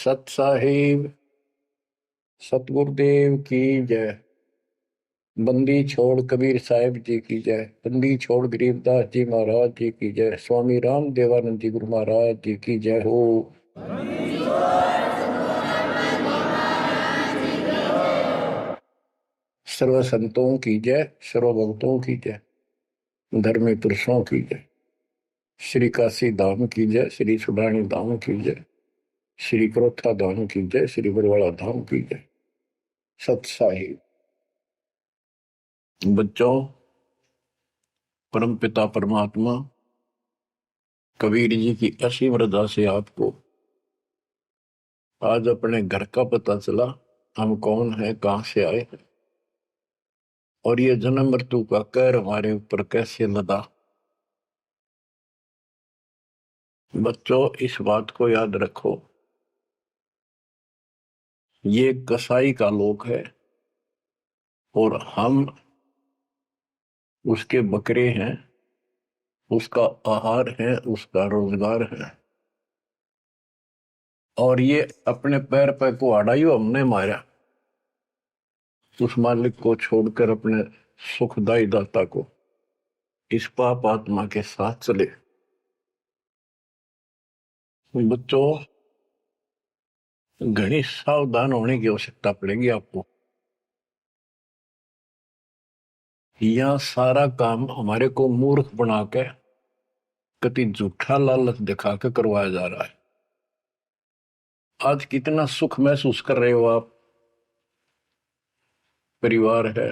सत साहिब सतगुरुदेव की जय। बंदी छोड़ कबीर साहिब जी की जय। बंदी छोड़ गरीबदास जी महाराज जी की जय। स्वामी राम देवानंद जी गुरु महाराज जी की जय हो। सर्व संतों की जय, सर्व भक्तों की जय, धर्मी पुरुषों की जय। श्री काशी धाम की जय, श्री सुडानी धाम की जय, श्री क्रोथा धाम की जय, श्री बरवाड़ा धाम की जय। सत साहिब बच्चों, परम पिता परमात्मा कबीर जी की असीम रजा से आपको आज अपने घर का पता चला। हम कौन है, कहां से आए हैं और ये जन्म मृत्यु का कहर हमारे ऊपर कैसे लदा। बच्चों, इस बात को याद रखो, ये कसाई का लोक है और हम उसके बकरे हैं, उसका आहार है, उसका रोजगार है। और ये अपने पैर पे कुहाड़ा ही हमने मारा, उस मालिक को छोड़कर अपने सुखदायी दाता को इस पाप आत्मा के साथ चले। बच्चों, घनी सावधान होने की आवश्यकता पड़ेगी आपको। यह सारा काम हमारे को मूर्ख बना के कति झूठा लालच दिखा के करवाया जा रहा है। आज कितना सुख महसूस कर रहे हो आप, परिवार है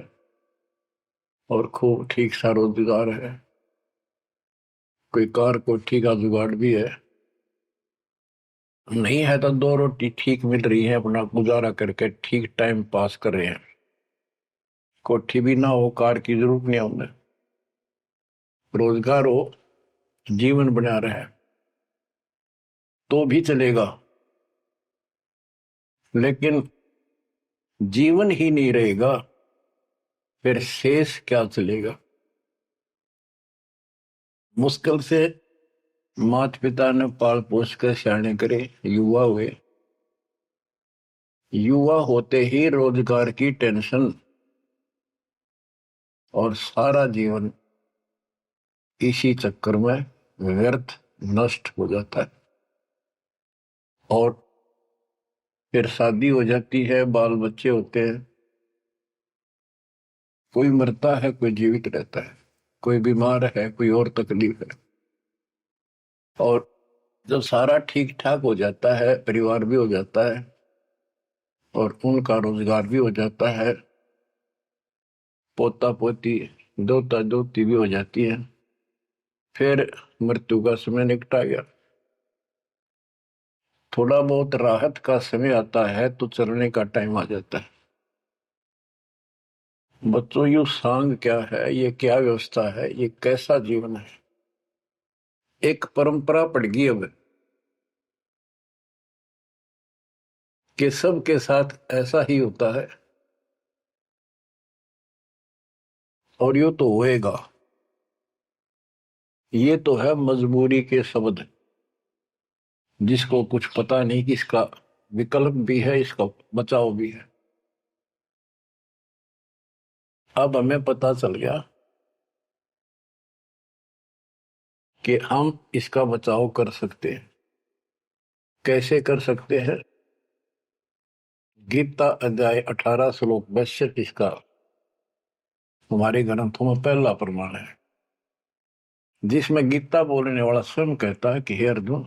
और खूब ठीक सा रोजगार है, कोई कार को ठीक का जुगाड़ भी है, नहीं है तो दो रोटी ठीक मिल रही है, अपना गुजारा करके ठीक टाइम पास कर रहे हैं। कोठी भी ना हो, कार की जरूरत नहीं है उन्हें, रोजगार हो, जीवन बना रहे तो भी चलेगा। लेकिन जीवन ही नहीं रहेगा, फिर शेष क्या चलेगा। मुश्किल से माता पिता ने पाल पोस कर सियाने करे, युवा हुए, युवा होते ही रोजगार की टेंशन और सारा जीवन इसी चक्कर में व्यर्थ नष्ट हो जाता है। और फिर शादी हो जाती है, बाल बच्चे होते हैं, कोई मरता है, कोई जीवित रहता है, कोई बीमार है, कोई और तकलीफ है। और जब सारा ठीक ठाक हो जाता है, परिवार भी हो जाता है और उनका रोजगार भी हो जाता है, पोता पोती दोता दोती भी हो जाती है, फिर मृत्यु का समय निकटा गया। थोड़ा बहुत राहत का समय आता है तो चलने का टाइम आ जाता है। बच्चों, यू सांग क्या है, ये क्या व्यवस्था है, ये कैसा जीवन है। एक परंपरा पड़ गई अब कि सबके साथ ऐसा ही होता है और यो तो होएगा। ये तो है मजबूरी के शब्द, जिसको कुछ पता नहीं कि इसका विकल्प भी है, इसका बचाव भी है। अब हमें पता चल गया कि हम इसका बचाव कर सकते हैं। कैसे कर सकते हैं? गीता अध्याय 18 श्लोक 62 इसका हमारे ग्रंथों में पहला प्रमाण है, जिसमें गीता बोलने वाला स्वयं कहता है कि हे अर्जुन,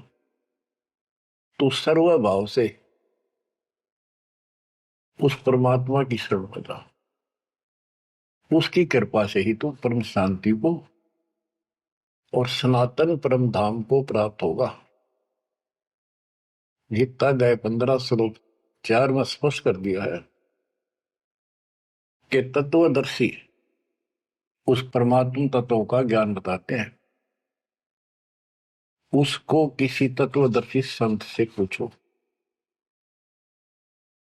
तू सर्वभाव से उस परमात्मा की शरण में जा, उसकी कृपा से ही तू परम शांति को और सनातन परम धाम को प्राप्त होगा। गीता अध्याय 15 श्लोक 4 में स्पष्ट कर दिया है कि तत्वदर्शी उस परमात्मा तत्व का ज्ञान बताते हैं। उसको किसी तत्वदर्शी संत से पूछो।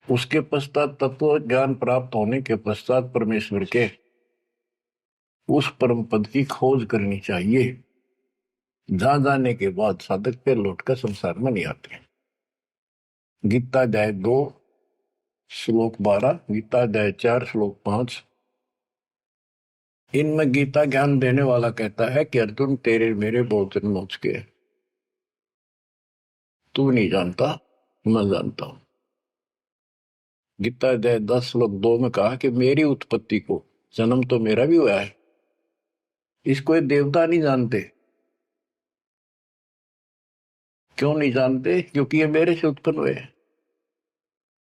उसके पश्चात तत्व ज्ञान प्राप्त होने के पश्चात परमेश्वर के उस परम पद की खोज करनी चाहिए, जहां जाने के बाद साधक पे लौटकर संसार में नहीं आते। गीता अध्याय 2 श्लोक 12, गीता अध्याय 4 श्लोक 5। इनमें गीता ज्ञान देने वाला कहता है कि अर्जुन तेरे मेरे बहुत जन्म हो चुके हैं, तू नहीं जानता, मैं जानता हूं। गीता अध्याय 10 श्लोक 2 में कहा कि मेरी उत्पत्ति को, जन्म तो मेरा भी हुआ है, इसको ये देवता नहीं जानते। क्यों नहीं जानते? क्योंकि ये मेरे से उत्पन्न हुए हैं,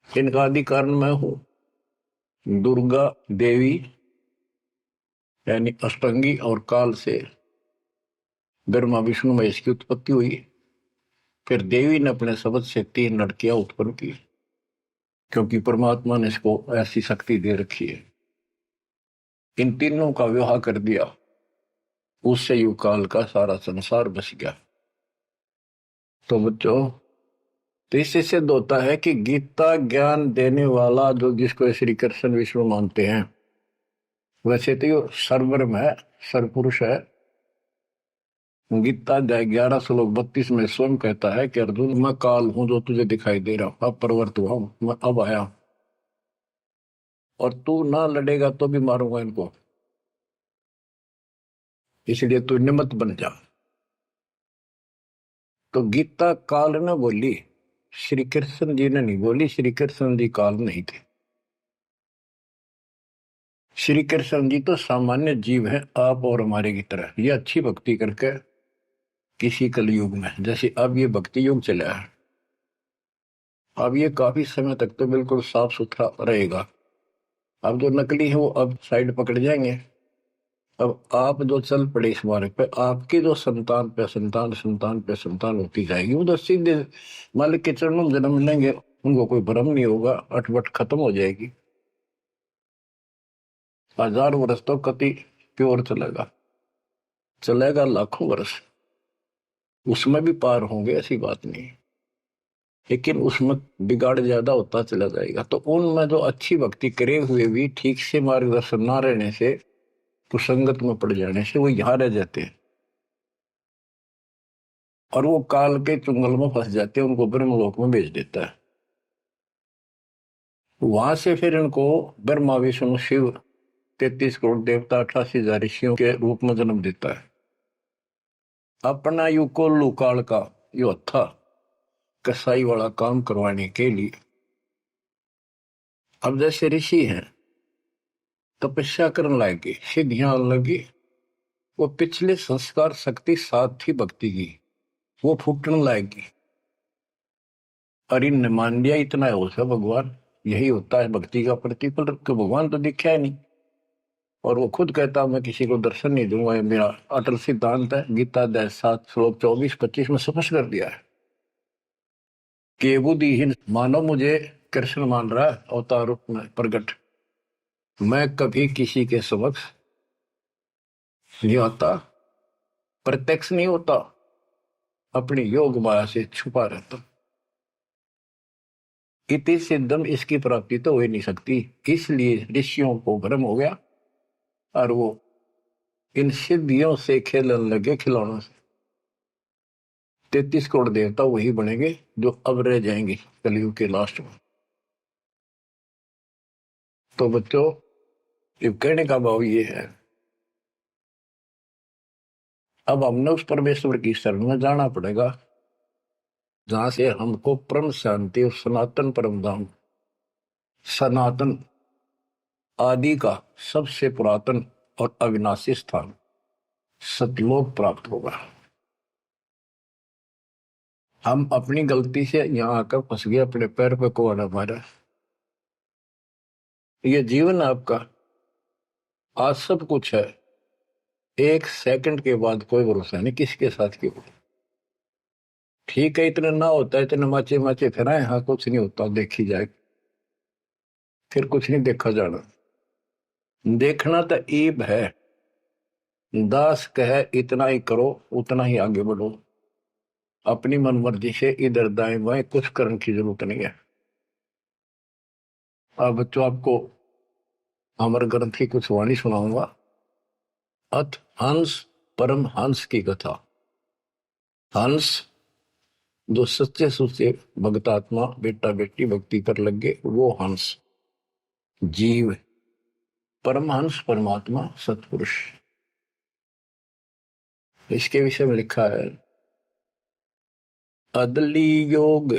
इनका आदि कारण मैं हूं। दुर्गा देवी यानी अष्टांगी और काल से ब्रह्मा विष्णु महेश की उत्पत्ति हुई। फिर देवी ने अपने शब्द से 3 लड़कियां उत्पन्न की, क्योंकि परमात्मा ने इसको ऐसी शक्ति दे रखी है। इन तीनों का विवाह कर दिया, उससे युग काल का सारा संसार बस गया। तो बच्चों, तो इससे सिद्ध होता है कि गीता ज्ञान देने वाला जो, जिसको श्री कृष्ण विष्णु मानते हैं, वैसे तो ये सर्वब्रह्म है, सर्वपुरुष है। गीता अध्याय 11 श्लोक 32 में स्वयं कहता है कि अर्जुन मैं काल हूं जो तुझे दिखाई दे रहा हूं, अब प्रवर्त हुआ हूं, मैं अब आया, और तू ना लड़ेगा तो भी मारूंगा इनको, इसलिए तू निमित्त बन जा। तो गीता काल ने बोली, श्री कृष्ण जी ने नहीं बोली। श्री कृष्ण जी काल नहीं थे। श्री कृष्ण जी तो सामान्य जीव है, आप और हमारे की तरह। ये अच्छी भक्ति करके किसी कलयुग में, जैसे अब ये भक्ति युग चला है, अब ये काफी समय तक तो बिल्कुल साफ सुथरा रहेगा। अब जो नकली है वो अब साइड पकड़ जाएंगे। अब आप जो चल पड़े इस मार्ग पे, आपकी जो संतान पे संतान संतान पे संतान होती जाएगी, वो तो सीधे मालिक के चरणों में जन्म लेंगे, उनको कोई भ्रम नहीं होगा, अटपट खत्म हो जाएगी। 1000 वर्ष तो कति प्योर चलेगा, चलेगा लाखों वर्ष, उसमें भी पार होंगे, ऐसी बात नहीं। लेकिन उसमें बिगाड़ ज्यादा होता चला जाएगा। तो उनमें जो अच्छी भक्ति करे हुए भी ठीक से मार्गदर्शन ना रहने से, कुसंगत में पड़ जाने से वो यहाँ रह जाते हैं, और वो काल के चुंगल में फंस जाते हैं, उनको ब्रह्मलोक में भेज देता है। वहां से फिर इनको ब्रह्मा विष्णु शिव 33 करोड़ देवता 88,000 ऋषियों के रूप में जन्म देता है। अपना युग को लुकाल का यो था कसाई वाला काम करवाने के लिए। अब जैसे ऋषि हैं, तपस्या करने लगे, सिद्धियां लगी, वो पिछले संस्कार शक्ति साथ थी भक्ति की, वो फूटने लगेगी। और इनने मान लिया इतना है उसका भगवान, यही होता है भक्ति का प्रतिफल। तो भगवान तो दिखा है नहीं, और वो खुद कहता मैं किसी को दर्शन नहीं दूंगा, ये मेरा अटल सिद्धांत है। गीता अध्याय 7 श्लोक 24-25 में स्पष्ट कर दिया है कि बुद्धिहीन मानव मुझे कृष्ण मान रहा है अवतार रूप में प्रकट, मैं कभी किसी के समक्ष नहीं आता, प्रत्यक्ष नहीं होता, अपनी योग माया से छुपा रहता। इति सिद्धम, इसकी प्राप्ति तो हो ही नहीं सकती। इसलिए ऋषियों को भ्रम हो गया, और वो इन सिद्धियों से खेलने लगे, खिलौनों से। 33 करोड़ देवता वही बनेंगे जो अब रह जाएंगे कलयुग के लास्ट में। तो बच्चों, ये कहने का भाव ये है, अब हमने उस परमेश्वर की शरण में जाना पड़ेगा जहां से हमको परम शांति और सनातन परम धाम, सनातन आदि का सबसे पुरातन और अविनाशी स्थान सतलोक प्राप्त होगा। हम अपनी गलती से यहां आकर फंस गए, अपने पैर पे कुआं मारा। ये जीवन आपका, आज सब कुछ है, एक सेकंड के बाद कोई भरोसा नहीं किसके साथ क्यों। ठीक है, इतना ना होता है, इतने माचे माचे फिराए, हाँ कुछ नहीं होता, देखी जाए, फिर कुछ नहीं देखा जाना। देखना तो ईब है, दास कहे इतना ही करो, उतना ही आगे बढ़ो, अपनी मनमर्जी से इधर दाएं बाएं कुछ करने की जरूरत नहीं है। अब बच्चों, आपको अमर ग्रंथ की कुछ वाणी सुनाऊंगा। अथ हंस परम हंस की कथा। हंस जो सच्चे सुच्चे भक्तात्मा बेटा बेटी भक्ति कर लगे वो हंस जीव परमहंस परमात्मा सतपुरुष। इसके विषय में लिखा है अदली योग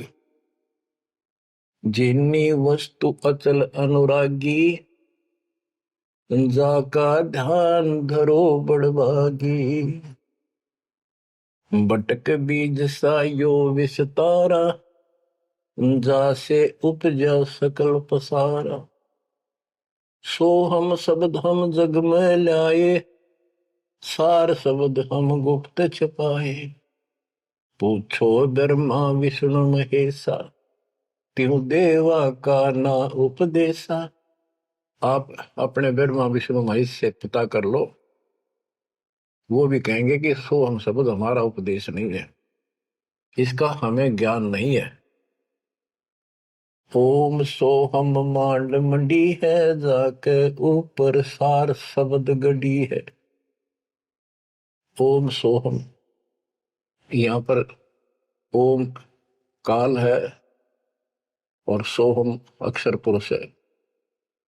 जिन्नी वस्तु अचल अनुरागी जाका ध्यान धरो बड़भागी। बटक बीज सायो विस्तारा जासे उपजा सकल पसारा। सो हम शब्द हम जग में लाए सार शब्द हम गुप्त छपाए। पूछो ब्रह्मा विष्णु महेशा त्यों देवा का ना उपदेशा। आप अपने ब्रह्मा विष्णु महेश से पता कर लो, वो भी कहेंगे कि सो हम शब्द हमारा उपदेश नहीं है, इसका हमें ज्ञान नहीं है। ओम सोहम मांड मंडी है जाके ऊपर सार शब्द गड़ी है। ओम सोहम, यहाँ पर ओम काल है और सोहम अक्षर पुरुष है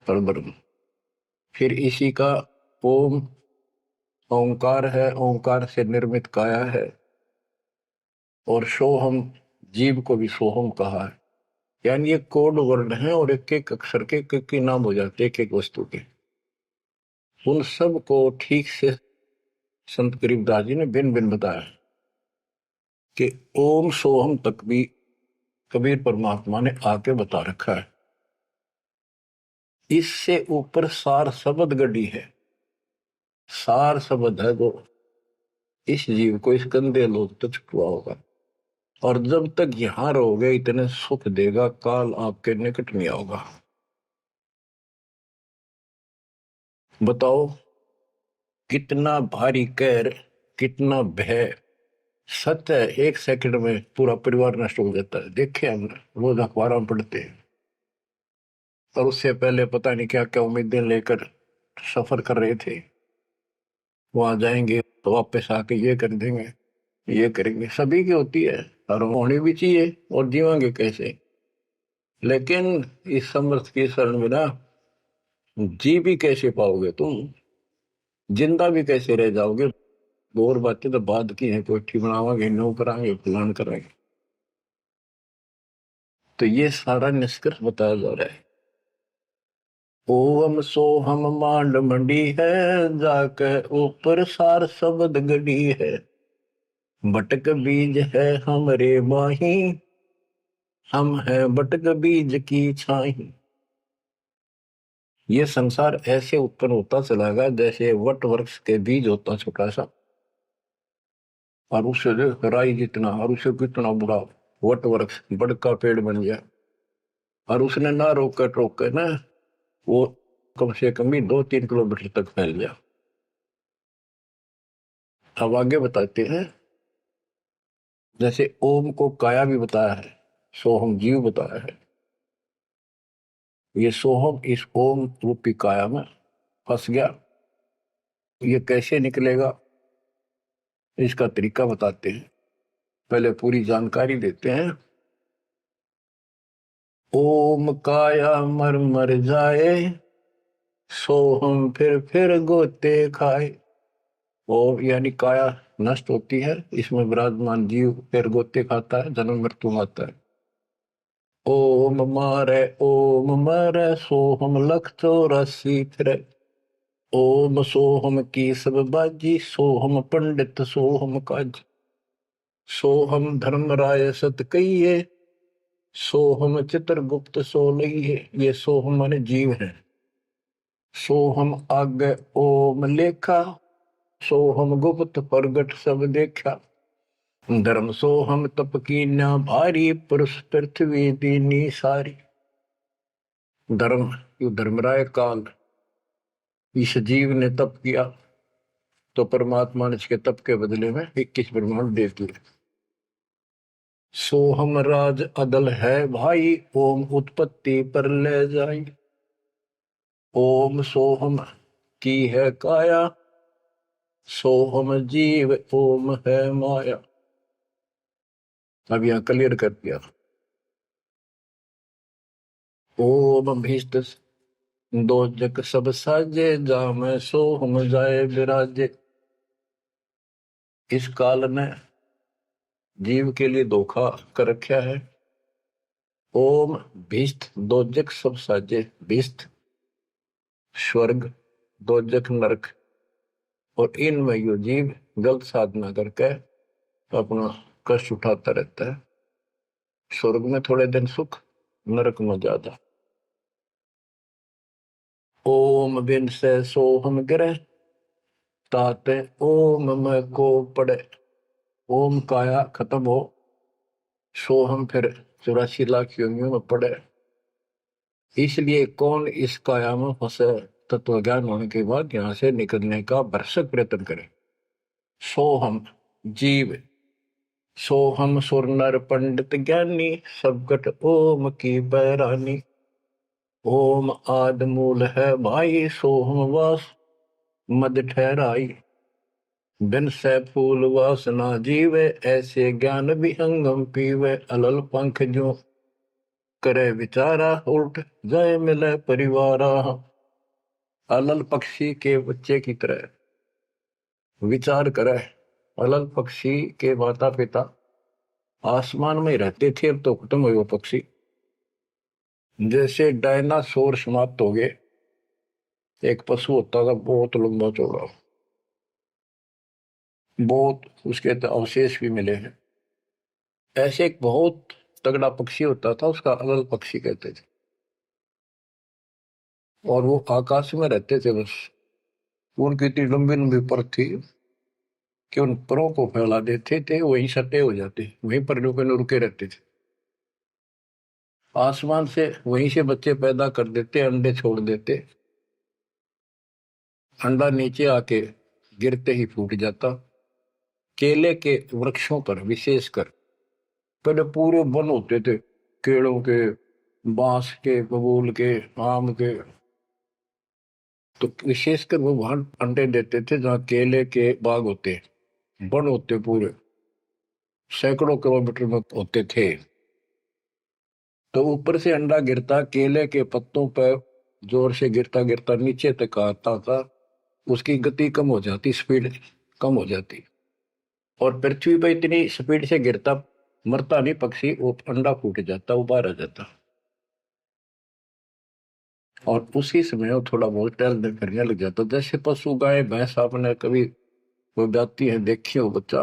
परब्रह्म। फिर इसी का ओम ओंकार है, ओंकार से निर्मित काया है। और सोहम जीव को भी सोहम कहा है, यानी ये कोड वर्ण है और एक एक अक्षर के एक नाम हो जाते एक एक वस्तु के। उन सब को ठीक से संत गरीबदास जी ने भिन्न भिन्न बताया कि ओम सोहम तक भी कबीर परमात्मा ने आके बता रखा है। इससे ऊपर सार शब्द गढ़ी है। सार शब्द है जो इस जीव को इस गंदे लोग तक छुआ होगा, और जब तक यहां रहोगे इतने सुख देगा, काल आपके निकट नहीं आओगा। बताओ कितना भारी कहर, कितना भय। सत्य है, एक सेकंड में पूरा परिवार नष्ट हो जाता है। देखे हमने, रोज अखबारों में पढ़ते हैं। और उससे पहले पता नहीं क्या क्या उम्मीदें लेकर सफर कर रहे थे, वहां जाएंगे तो वापस आके ये कर देंगे, ये करेंगे। सभी की होती है और होनी भी चाहिए, और जीवांगे कैसे। लेकिन इस समर्थ की शरण में ना जी भी कैसे पाओगे तुम, जिंदा भी कैसे रह जाओगे। और बातें तो बाद की है, कोठी बनावांगे, नो करांगे, फलान करांगे। तो ये सारा निष्कर्ष बताया जा रहा है। ओम सोहम मांड मंडी है जाके ऊपर सार शब्द गढ़ी है। बटक बीज है हमरे माही हम है बटक बीज की छाही। ये संसार ऐसे उत्पन्न होता चला गया जैसे वट वृक्ष के बीज होता छोटा सा, और उससे राई जितना, और उससे कितना बड़ा वट वृक्ष बड़का पेड़ बन गया। और उसने ना रोक टोक ना वो कम से कम भी 2-3 किलोमीटर तक फैल गया। अब आगे बताते हैं, जैसे ओम को काया भी बताया है, सोहम जीव बताया है। ये सोहम इस ओम रूपी काया में फंस गया। ये कैसे निकलेगा, इसका तरीका बताते हैं। पहले पूरी जानकारी देते हैं। ओम काया मर मर जाए सोहम फिर गोते खाए। ओम यानी काया नष्ट होती है, इसमें विराजमान जीव फिर गोते खाता है, जन्म मृत्यु आता है। ओम मारे सोहम लख 84 फिरे। ओम सोहम की सब बाजी सोहम पंडित सोहम काज। सोहम धर्म राय सत कहिए सोहम चित्रगुप्त सो लइए। ये सोहम माने जीव है। सोहम आगे ओम लेखा सोहम गुप्त प्रगट सब देखा। धर्म सोहम तप की न भारी पुरुष पृथ्वी दीनी सारी। धर्म धर्मराय काल इस जीव ने तप किया तो परमात्मा ने इसके तप के बदले में 21 ब्रह्मांड दे दिए। सोहम राज अदल है भाई ओम उत्पत्ति पर ले जाए। ओम सोहम की है काया सोहम जीव ओम है माया। अब यहाँ क्लियर कर दिया। ओम भीष्ट दो जग सब साजे, जाम सो हम जाए विराजे। इस काल ने जीव के लिए धोखा कर रखा है। ओम भीष्ट दो जग सब साजे, भीष्ट स्वर्ग, दो जग नरक, और इनमें यो जीव गलत साधना करके अपना कष्ट उठाता रहता है। स्वर्ग में थोड़े दिन सुख, नरक में ज्यादा। ओम बिन से सोहम गिरे, ताते ओम में को पड़े। ओम काया खत्म हो, सोहम फिर 84 लाख योनियों में पड़े। इसलिए कौन इस काया में फंसे, तत्व ज्ञान होने के बाद यहां से निकलने का भरसक प्रयत्न करे। सोहम जीव, सोहम सुर नर पंडित ज्ञानी, सबकट ओम की बैरानी। ओम आद मूल है भाई, सोहम वास मद ठहराई। बिन से फूल वासना जीवे, ऐसे ज्ञान विहंगम पीवे। अलल पंख जो करे विचारा, उल्ट जाए मिले परिवारा। अलल पक्षी के बच्चे की तरह विचार करे। अलल पक्षी के माता पिता आसमान में रहते थे, अब तो खत्म हुए वो पक्षी। जैसे डायनासोर समाप्त हो गए। एक पशु होता था बहुत लंबा चौड़ा, बहुत उसके तो अवशेष भी मिले हैं। ऐसे एक बहुत तगड़ा पक्षी होता था, उसका अलल पक्षी कहते थे। और वो आकाश में रहते थे बस। उनकी इतनी लंबी लंबी पर थी कि उन परों को फैला देते थे, वहीं सटे हो जाते, वहीं पर रुके रहते थे। आसमान से वहीं से बच्चे पैदा कर देते, अंडे छोड़ देते। अंडा नीचे आके गिरते ही फूट जाता। केले के वृक्षों पर विशेषकर पहले पूरे वन होते थे, केलों के, बांस के, बबूल के, आम के। तो विशेषकर वो वहां अंडे देते थे जहाँ केले के बाग होते, वन होते पूरे, सैकड़ों किलोमीटर में होते थे। तो ऊपर से अंडा गिरता, केले के पत्तों पर जोर से गिरता गिरता नीचे तक आता था। उसकी गति कम हो जाती, स्पीड कम हो जाती, और पृथ्वी पर इतनी स्पीड से गिरता, मरता नहीं पक्षी, वो अंडा फूट जाता, वो बाहर आ जाता। और उसी समय वो थोड़ा बहुत टहलने फिरने लग जाता। जैसे पशु गाय भैंस आपने कभी वो जाती है देखी हो, बच्चा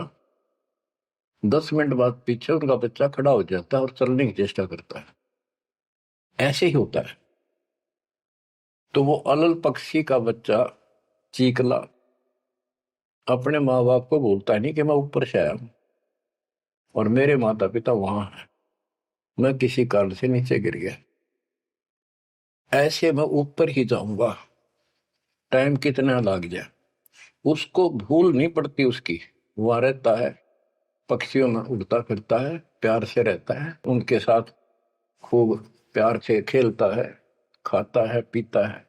10 मिनट बाद पीछे उनका बच्चा खड़ा हो जाता है और चलने की चेष्टा करता है। ऐसे ही होता है। तो वो अलल पक्षी का बच्चा चीकला अपने माँ बाप को बोलता नहीं कि मैं ऊपर से आया हूं और मेरे माता पिता वहां है, मैं किसी कारण से नीचे गिर गया, ऐसे मैं ऊपर ही जाऊंगा, टाइम कितना लग जाए। उसको भूल नहीं पड़ती उसकी, वहां रहता है, पक्षियों में उड़ता फिरता है, प्यार से रहता है उनके साथ, खूब प्यार से खेलता है, खाता है, पीता है।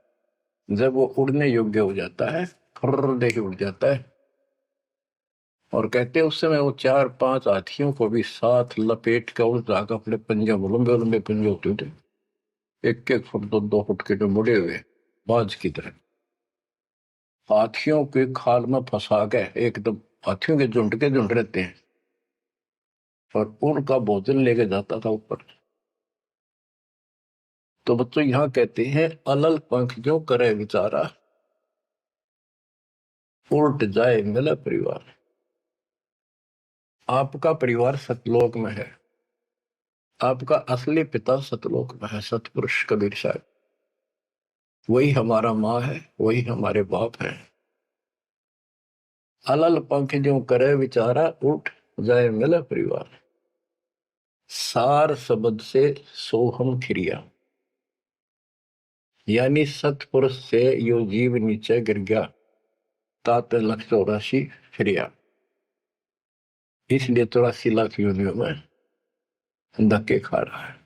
जब वो उड़ने योग्य हो जाता है, फर्र दे के उड़ जाता है। और कहते हैं उस समय वो 4-5 हाथियों को भी साथ लपेट कर उस जाकर अपने पंजे, लंबे लंबे पंजे होते थे, 1-1 फुट 2-2 फुट के, जो मुड़े हुए बाज की तरह, हाथियों के खाल में फंसा के एकदम, हाथियों के झुंड रहते हैं, और उनका भोजन लेके जाता था ऊपर। तो बच्चों यहाँ कहते हैं अलल पंख जो करे विचारा, उल्ट जाए मिला परिवार। आपका परिवार सतलोक में है, आपका असली पिता सतलोक में है, सतपुरुष कबीर साहब। वही हमारा माँ है, वही हमारे बाप है। अलल पंख जो करे विचारा, उठ जाए मिला परिवार। सार शब्द से सोहम खिरिया, यानी सतपुरुष से यो जीव नीचे गिर गया, तात 184 फिरिया। इसलिए 84 लाख योनियों में धक्के खा रहा है।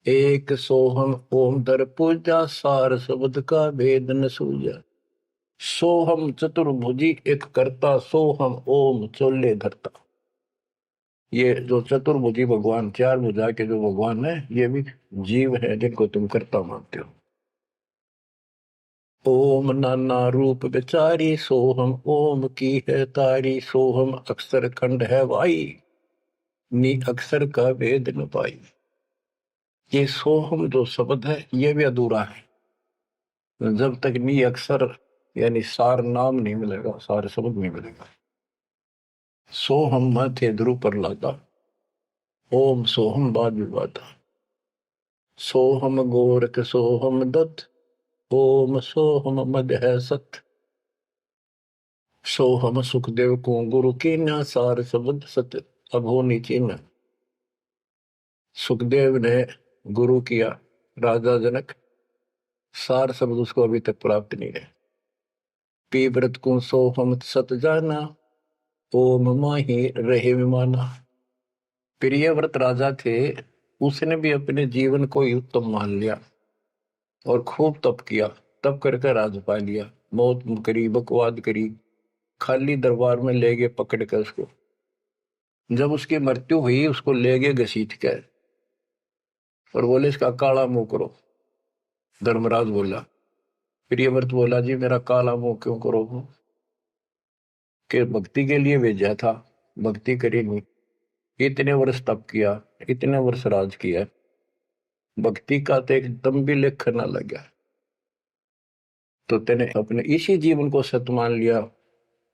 एक सोहम ओम दर पूजा, सार शब्द का भेद न सूझा। सोहम चतुर्भुजी एक करता, सोहम ओम चोले धरता। ये जो चतुर्भुजी भगवान, चार भुजा के जो भगवान है, ये भी जीव है जिनको तुम कर्ता मानते हो। ओम नाना रूप विचारी सोहम, ओम की है तारी सोहम, अक्षर खंड है वाई, नी अक्षर का वेद न पाई। ये सोहम जो शब्द है ये भी अधूरा है जब तक नी अक्षर यानी सार नाम नहीं मिलेगा, सार शब्द नहीं मिलेगा। सोहम थे ध्रुव पर लादा, ओम सोहम बाद विवादा, सोहम गोरख सोहम दत्त, ओम सोहम मद है सत, सोहम सुखदेव को गुरु की न, सार शब्द सत अब हो नीचे न। सुखदेव ने गुरु किया राजा जनक, सार शब्द उसको अभी तक प्राप्त नहीं है। पी व्रत को सोहम सत जाना, ओम माही रहे विमाना। प्रियव्रत राजा थे, उसने भी अपने जीवन को ही उत्तम मान लिया और खूब तप किया। तप करके राज पा लिया, मौत करी, बकवाद करी, खाली दरबार में ले गए पकड़ कर उसको। जब उसकी मृत्यु हुई उसको ले गए घसीट कर और बोले इसका काला मुंह करो। धर्मराज बोला, प्रियव्रत बोला जी मेरा काला मुंह क्यों करो? कि भक्ति के लिए भेजा था, भक्ति करी नहीं, इतने वर्ष तप किया, इतने वर्ष राज किया, भक्ति का तो एक दम भी लेख न लगा, तो तेने अपने इसी जीवन को सत मान लिया,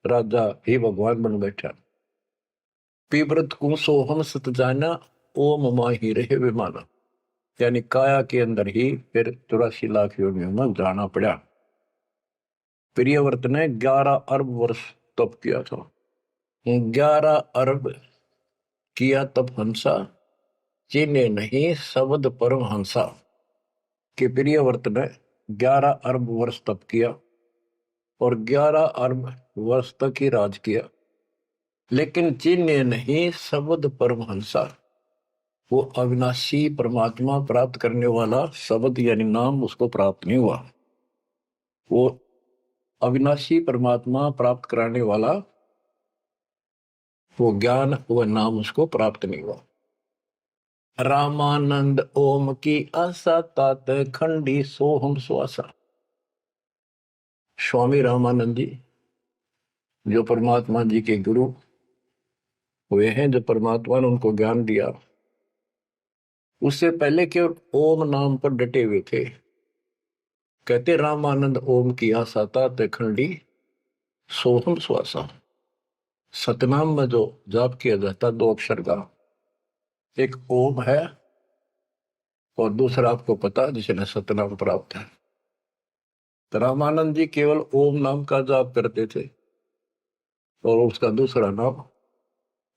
राजा ही भगवान बन बैठा। पीव्रत को सोहम सत जाना, ओम माही रहे विमाना। यानी काया के अंदर ही फिर 84 लाख योनियों में जाना पड़ा। प्रियव्रत ने 11 अरब वर्ष तप किया था। 11 अरब किया तप हंसा, चिन्हे नहीं शब्द परम हंसा। कि प्रियव्रत ने 11 अरब वर्ष तप किया और 11 अरब वर्ष तक ही राज किया, लेकिन चिन्ह नहीं शब्द परमहंसा। वो अविनाशी परमात्मा प्राप्त करने वाला शब्द यानी नाम उसको प्राप्त नहीं हुआ। वो अविनाशी परमात्मा प्राप्त कराने वाला वो ज्ञान, वो नाम उसको प्राप्त नहीं हुआ। रामानंद ओम की आशा, तात खंडी सोहम श्वासा। स्वामी रामानंद जी जो परमात्मा जी के गुरु हुए हैं, जो परमात्मा ने उनको ज्ञान दिया, उससे पहले केवल ओम नाम पर डटे हुए थे। कहते रामानंद ओम की आशा तात खंडी सोहम श्वासा। सतनाम में जो जाप किया जाता 2 अक्षर का, एक ओम है और दूसरा आपको पता जिसने सतनाम प्राप्त है। तो रामानंद जी केवल ओम नाम का जाप करते थे और उसका दूसरा नाम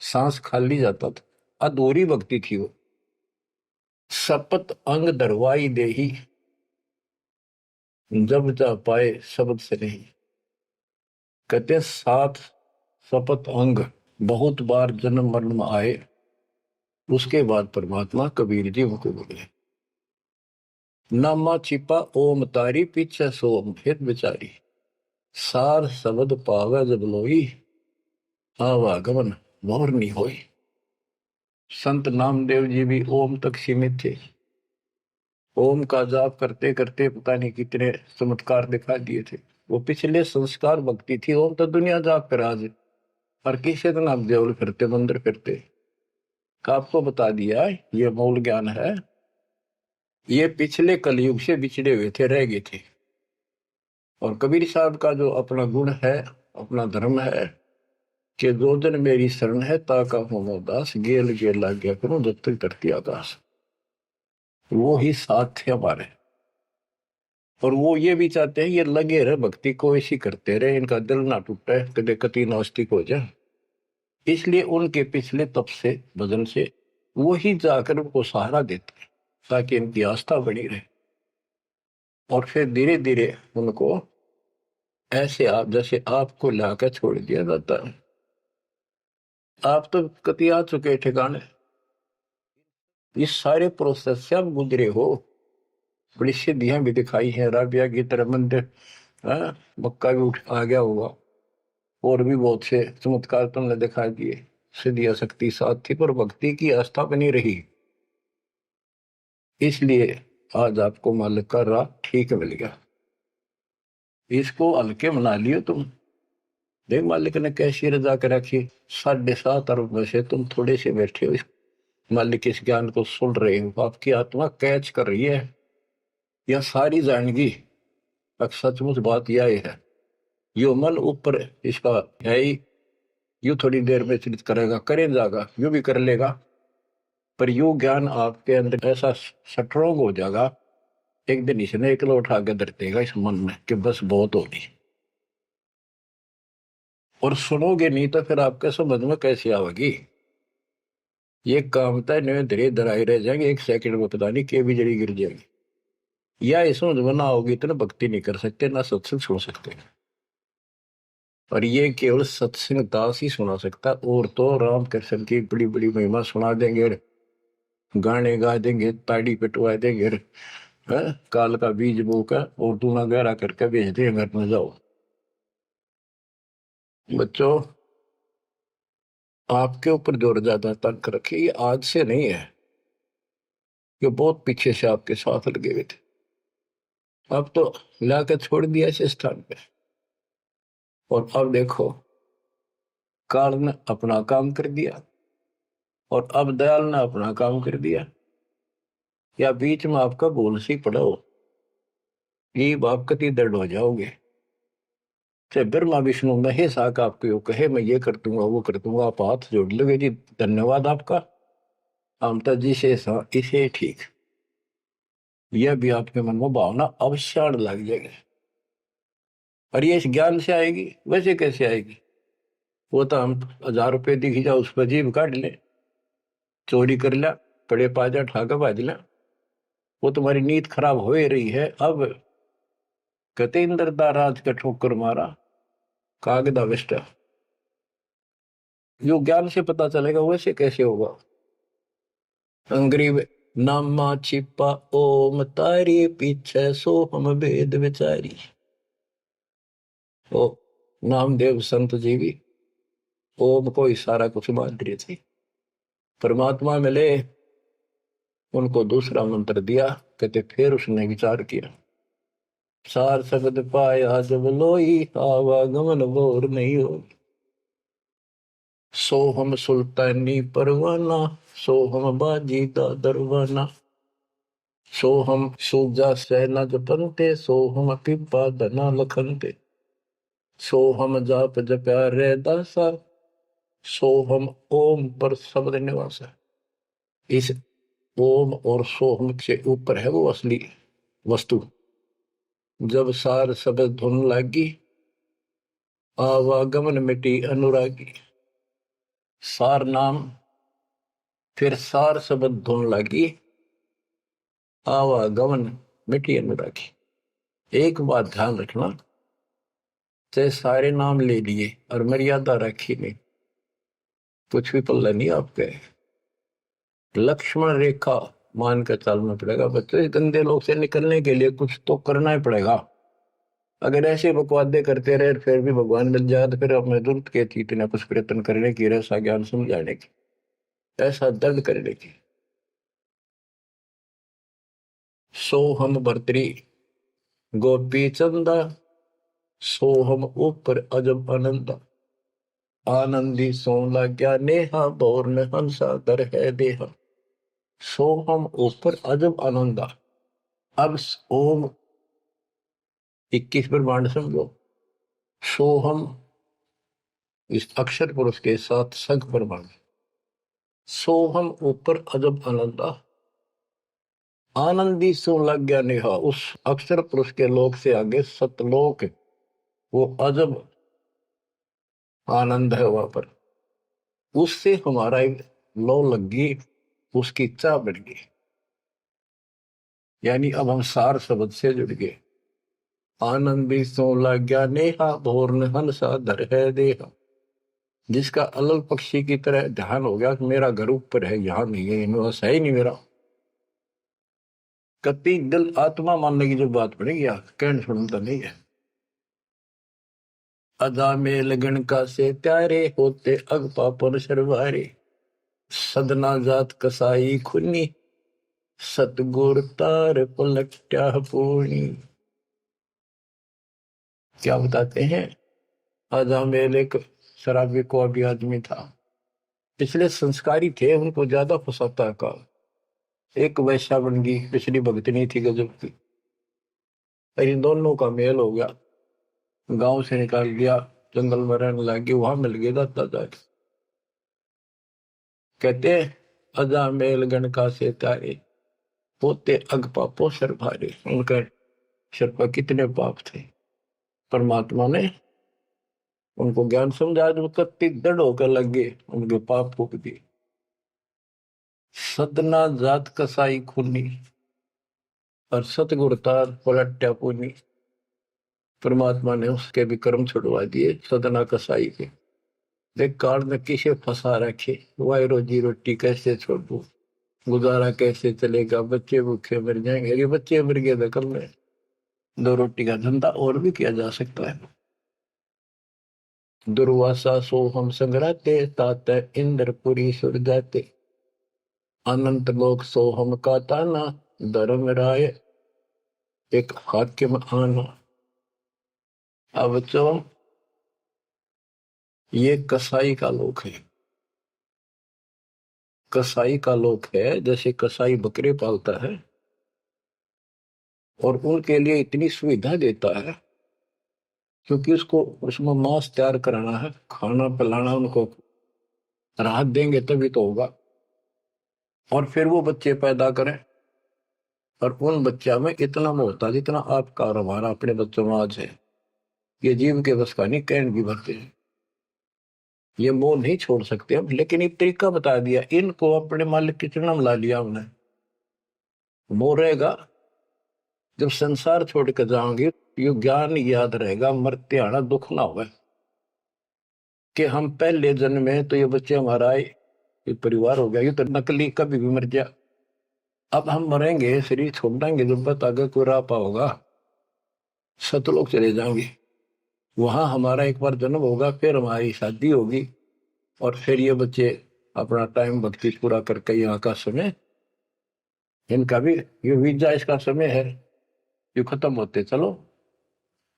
सांस खाली जाता था, अधूरी भक्ति थी वो। सपत अंग दरवाई देही, जब जा पाए शब्द से नहीं। कहते 7 सपत अंग बहुत बार जन्म मरण में आए, उसके बाद परमात्मा कबीर जी उनको बोले। नामा छिपा ओम तारी, पीछे सोम फिर बिचारी। सार शब्द पावे जब लोई, आवागमन मोर नहीं होई। संत नामदेव जी भी ओम तक सीमित थे। ओम का जाप करते करते पता नहीं कितने चमत्कार दिखा दिए थे। वो पिछले संस्कार भक्ति थी। ओम तो दुनिया जाप कर आज, और किसी दिन आप देवल फिरते, मंदिर फिरते, आपको बता दिया ये मूल ज्ञान है। ये पिछले कलयुग से बिछड़े हुए थे, रह गए थे। और कबीर साहब का जो अपना गुण है, अपना धर्म है कि जो दिन मेरी शरण है ताका हो दास, गेल गेल लाग गया करूं जब तक धरती आकाश। वो ही साथ थे हमारे, और वो ये भी चाहते हैं ये लगे रहे भक्ति को, ऐसी करते रहे, इनका दिल ना टूटे, कदे कति नास्तिक हो जाए। इसलिए उनके पिछले तप से, भजन से वो ही जाकर उनको सहारा देते हैं ताकि इनकी आस्था बनी रहे। और फिर धीरे धीरे उनको ऐसे आप जैसे आपको लाकर छोड़ दिया जाता है। आप तो कति आ चुके ठिकाने, इस सारे प्रोसेस से आप गुजरे हो। बड़ी सिद्धियां भी दिखाई हैं, राबिया की तरह मंदिर, मक्का भी उठ आ गया होगा, और भी बहुत से चमत्कार तुमने दिखा दिए। सिद्धि शक्ति साथ थी पर भक्ति की आस्था बनी रही, इसलिए आज आपको मालिक का राह ठीक मिल गया। इसको हल्के मना लियो तुम। देख मालिक ने कैसी रजा कर रखी, 7.5 अरब में से तुम थोड़े से बैठे हो, मालिक इस ज्ञान को सुन रहे हो, आपकी आत्मा कैच कर रही है, यह सारी जाएंगी। अब सचमुच बात यह है, यो मन ऊपर इसका है ही, यू थोड़ी देर में चित करेगा, करे जाएगा, यू भी कर लेगा, पर यू ज्ञान आपके अंदर ऐसा स्ट्रोंग हो जाएगा, एक दिन इसने एकला उठा के धर देगा इस मन में कि बस बहुत होगी। और सुनोगे नहीं तो फिर आपके समझ में कैसे आवेगी। ये काम था नहीं, धीरे धराई रह जाएंगे, 1 सेकंड में पता नहीं के भी जड़ी गिर जाएगी। या इस समझ में ना होगी इतना भक्ति नहीं कर सकते, ना सत्संग सुन सकते। और ये केवल सत्संग दास ही सुना सकता, और तो राम कृष्ण की बड़ी बड़ी महिमा सुना देंगे, गाने गा देंगे, ताड़ी पिटवा देंगे, काल का बीज बोकर और दूना गहरा करके भेज देंगे घर में, जाओ। बच्चों, आपके ऊपर जोर ज्यादा तंग रखे, ये आज से नहीं है, ये बहुत पीछे से आपके साथ लगे हुए थे, अब तो लाकर छोड़ दिया इस स्थान पे। और अब देखो, काल ने अपना काम कर दिया और अब दयाल ने अपना काम कर दिया, या बीच में आपका बोल सी पड़ा हो, ये आप कति दर्द हो जाओगे। चाहे ब्रह्मा विष्णु महेश आकर आपको कहे मैं ये कर दूंगा वो कर दूंगा, आप हाथ जोड़ लोगे, जी धन्यवाद आपका, आमता जी से इसे ठीक, यह भी आपके मन में भावना अवश्य लग जाएगी। और ये इस ज्ञान से आएगी, वैसे कैसे आएगी? वो तो हम 1000 रुपये दिख जाओ उस पर जीभ काट ले, चोरी कर लिया, पड़े पाजा ठाका बाज लिया, वो तुम्हारी नीयत खराब हो ही रही है। अब कहते इंद्र राज का ठोकर मारा कागदा विष्टा, जो ज्ञान से पता चलेगा वैसे कैसे होगा। अंग्रेज नामा छिपा ओम तारी पीछे सो हम भेद विचारी। ओ नामदेव संत जी भी ओम को ही सारा कुछ मान रहे थे, परमात्मा मिले उनको दूसरा मंत्र दिया, कहते फिर उसने विचार किया, सार शब्द पाया जब लोई आवागमन बोर नहीं हो, सो हम सुल्तानी परवाना, सो हम बाजी दा दरवाना, सो हम सूजा सेना जपनते, सो हम पिपा धना लखनते, सो हम जाप जप्या रे दासा, सो हम ओम पर शब्द निवासा। इस ओम और सोहम से ऊपर है वो असली वस्तु। जब सार शब्द धुन लागी, आवागमन मिटी अनुरागी। सार नाम फिर सार शब्द धुन लागी, आवागमन मिटी अनुरागी। एक बात ध्यान रखना, चाहे सारे नाम ले लिए और मर्यादा रखी नहीं, कुछ भी पल्ला नहीं आपके। लक्ष्मण रेखा मान कर चलना पड़ेगा बच्चों, इस गंदे लोग से निकलने के लिए कुछ तो करना ही पड़ेगा। अगर ऐसे बकवादे करते रहे फिर भी भगवान मिल जाए तो फिर अपने जरूरत के थी इतना कुछ प्रयत्न करने की, ऐसा ज्ञान समझाने की, ऐसा दर्द करने की। सोहम भर्तरी गोपी चंदा, सोहम ऊपर अजब आनंदा, आनंदी सोला क्या नेहा बोर में हंसा दर है देहा। सोहम ऊपर अजब आनंदा। अब ओम 21 ब्रह्मांड समझो, सोहम इस अक्षर पुरुष के साथ संख ब्रह्मांड, सोहम ऊपर अजब आनंदा, आनंदी सो लग गया नेहा, उस अक्षर पुरुष के लोक से आगे सतलोक, वो अजब आनंद है वहां पर, उससे हमारा लो लग गई, उसकी चाह बढ़ गई, यानी अब हम सार शब्द से जुड़ गए। आनंदी सो लग गया नेहा भोर हंसा धर है देहा। जिसका अलल पक्षी की तरह ध्यान हो गया कि मेरा घर ऊपर है, यहां नहीं है, इनमें है ही नहीं मेरा, कति दिल आत्मा मानने की जो बात पड़ेगी कहने सुनता नहीं है। अदा में लगन का से त्यारे होते अग पापन शर्वारे। सदना जात कसाई खुनी सतगुर तार पलट्या पूर्णी। क्या बताते हैं? अदा मेल एक शराबी को अभी आदमी था, पिछले संस्कारी थे, उनको ज्यादा फसाता का। एक वैश्या बन गई, पिछली भगतनी थी गजब की। इन दोनों का मेल हो गया, गांव से निकाल दिया, जंगल में रहने लगी, वहां मिल गया दाता जाके। कहते अजा मेल गण का से तारे होते अग पापो सर भारे। उनका सर पर कितने पाप थे, परमात्मा ने उनको ज्ञान समझा, जो कत्ती दृढ़ होकर लगे, उनके पाप फूक दिए। सदना जात कसाई खूनी और सतगुरतार पलट्या पुनी। परमात्मा ने उसके भी कर्म छुड़वा दिए, सदना कसाई के। देख काल में किसे फंसा रखे, वाई रोजी रोटी कैसे छोड़ू, गुजारा कैसे चलेगा, बच्चे भूखे मर जाएंगे। अरे बच्चे मर गए तो कल में दो रोटी का धंधा और भी किया जा सकता है। दुर्वासा सो हम संग्राते तात इंद्रपुरी सुर जाते। अनंत लोक सो हम का ताना धर्म राय एक हाकिम आना। अब बच्चों, ये कसाई का लोक है। कसाई का लोक है, जैसे कसाई बकरे पालता है और उनके लिए इतनी सुविधा देता है, क्योंकि उसको उसमें मांस तैयार कराना है, खाना पिलाना, उनको राहत देंगे तभी तो होगा। और फिर वो बच्चे पैदा करें, और उन बच्चा में इतना मोहता जितना आपका और हमारा अपने बच्चों में आज है, ये जीव के बस का नहीं, कैन भी भरते हैं। ये मोह नहीं छोड़ सकते हम, लेकिन एक तरीका बता दिया, इनको अपने मालिक की चरणों में ला लिया हमने। मोह रहेगा, जब संसार छोड़ कर जाओगे, ये ज्ञान याद रहेगा, मरते आना दुख ना होगा कि हम पहले जन्म में तो ये बच्चे हमारा आए, ये परिवार हो गया, ये तो नकली, कभी भी मर गया। अब हम मरेंगे, शरीर छोड़ देंगे, जब बत आगे कोई राह पाओगा, सतलोक चले जाएंगे। वहां हमारा एक बार जन्म होगा, फिर हमारी शादी होगी, और फिर ये बच्चे अपना टाइम भक्ति पूरा करके यहाँ का समय, इनका भी ये वीजा इसका समय है, ये खत्म होते चलो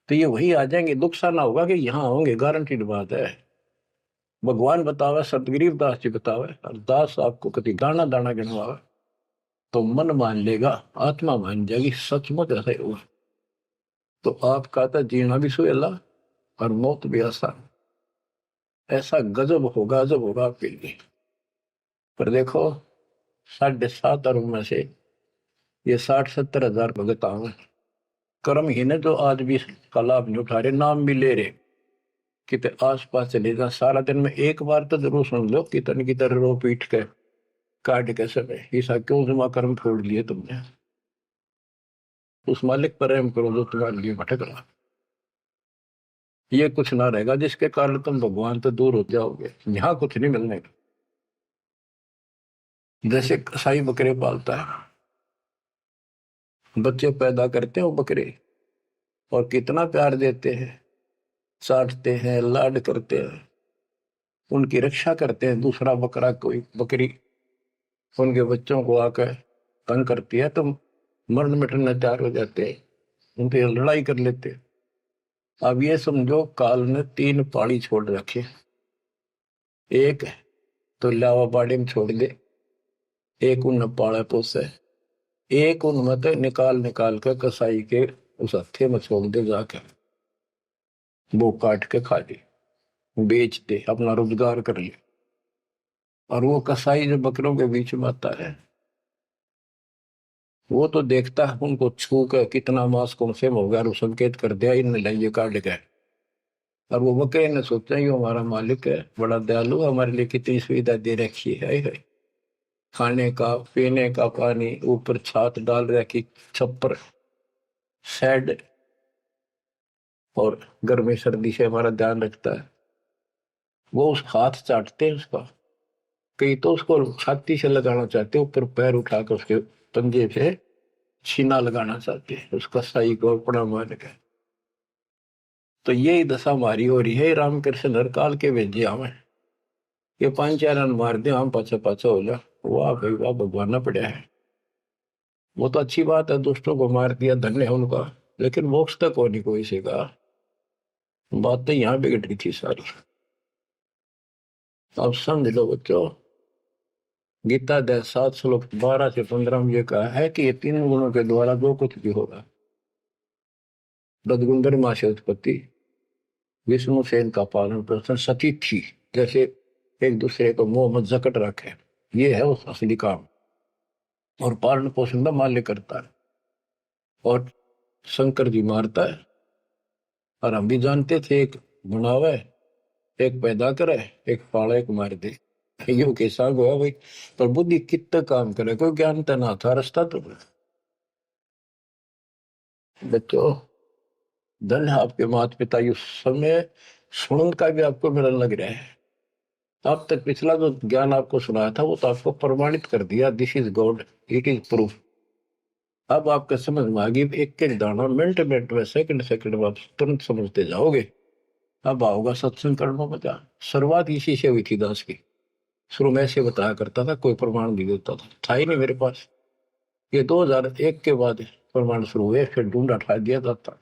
तो ये वही आ जाएंगे। दुख सा ना होगा कि यहाँ होंगे, गारंटीड बात है। भगवान बतावे, सतगरीब दास जी बतावे, और दास आपको कभी दाना दाना गिनवावे तो मन मान लेगा, आत्मा मान जाएगी, सचमुच ऐसा ही होगा। तो आपका तो जीना भी सुहेला और मौत भी आसान। ऐसा गजब होगा, जब होगा आपके लिए। पर देखो, 7.5 अरब में से ये 60-70 हजार भगत आवे, कर्म ही ने जो आज भी का लाभ नहीं उठा रहे, नाम भी ले रहे, कितने आस पास चले जा, सारा दिन में एक बार तो जरूर सुन लो कितन की तरह रो पीट के काट के समय, ऐसा क्यों जमा कर्म छोड़ लिए तुमने। उस मालिक पर रहम करो जो तुम्हारे लिए भटक रहा। ये कुछ ना रहेगा जिसके कारण तुम भगवान से दूर हो जाओगे, यहाँ कुछ नहीं मिलने का। जैसे कसाई बकरे पालता है, बच्चे पैदा करते हैं वो बकरे, और कितना प्यार देते हैं, चाटते हैं, लाड करते हैं, उनकी रक्षा करते हैं। दूसरा बकरा कोई बकरी उनके बच्चों को आकर तंग करती है तो मरण मिटने तैयार हो जाते हैं, उनसे लड़ाई कर लेते हैं। अब ये समझो, काल ने 3 पाड़ी छोड़ रखे, एक तो लावा बाड़ी में छोड़ दे, एक उन पाड़ा पोसे, एक उन मत निकाल निकाल कर कसाई के उस हत्थे में छोड़ दे, जाकर वो काट के खा ले, बेच दे, अपना रोजगार कर ले। और वो कसाई जो बकरों के बीच में आता है, वो तो देखता है उनको छू कर कितना मांस कौन से हो गया, और वो संकेत कर दिया इन लाइए काट गए। और वो बकरे ने सोचा ये हमारा मालिक है, बड़ा दयालु, हमारे लिए कितनी सुविधा दे रखी है, खाने का पीने का पानी, ऊपर छात डाल रखी, छप्पर, शेड, और गर्मी सर्दी से हमारा ध्यान रखता है। वो उस हाथ चाटते हैं उसका, कई तो उसको छाती से लगाना चाहते, ऊपर पैर उठाकर उसके पंजे से छीना लगाना चाहते हैं, उसका सही को अपना मान के। तो यही दशा हमारी हो रही है। रामकृष्ण हर काल के भेजे हमें, ये 5-4 रन मार दे, हम पाछा पाछा हो जा, वाह भाई वाह, भगवाना पड़ा है। वो तो अच्छी बात है, दुष्टों को मार दिया, धन्य है उनका, लेकिन मोक्ष तक हो नहीं कोई से का। बात तो यहाँ बिगड़ रही थी सारी। अब समझ लो बच्चों, गीता अध्याय 7 श्लोक 12 से 15 में ये कहा है कि ये 3 गुणों के द्वारा जो कुछ भी होगा, रजगुंदर माँ से उत्पत्ति, विष्णु से इनका पालन पोषण, सती थी, जैसे एक दूसरे को मोह मत जकट रखे, ये है उस असली काम। और पालन पोषण का माल्य करता है, और शंकर जी मारता है। और हम भी जानते थे, एक बनावे, एक पैदा करे, एक पाले, एक मार दे, यो कैसा हुआ भाई। पर बुद्धि कितना काम करे, कोई ज्ञान तो ना था, रास्ता तो। बच्चों, धन है आपके माता पिता, इस समय सुनन का भी आपको मिलने लग रहा है। अब तक पिछला जो ज्ञान आपको सुनाया था वो तो आपको प्रमाणित कर दिया, this is God, it is proof. अब आपका समझ में आ गई, एक एक दाना मिनट मिनट में, सेकंड सेकंड में आप तुरंत समझते जाओगे। अब आओगा सत्संग करने में क्या। शुरुआत इसी से हुई थी दास की। शुरू में ऐसे बताया करता था, कोई प्रमाण नहीं देता था ही नहीं मेरे पास। ये 2001 के बाद प्रमाण शुरू हुए, फिर ढूंढा ठा दिया जाता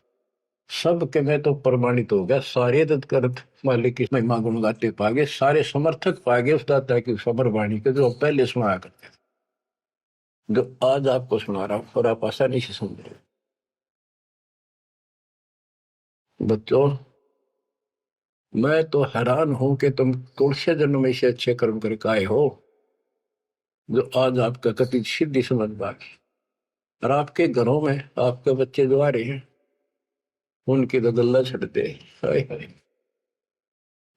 सब के। मैं तो प्रमाणित हो गया, सारे तत्कर्त मालिक की महिमा गुण गाते पागे, सारे समर्थक पागे उस दाता की समर वाणी के, जो पहले सुनाया करते थे, जो आज आपको सुना रहा हूं, और आप आसानी से समझ रहे हो। बच्चों, मैं तो हैरान हूं कि तुम तुलसी जन्म में से अच्छे कर्म करके आए हो, जो आज आपका कति सिद्धि समझ पागे। और आपके घरों में आपके बच्चे जो आ रहे हैं, उनकी तो गल्ला छड़ते, हाय हाय,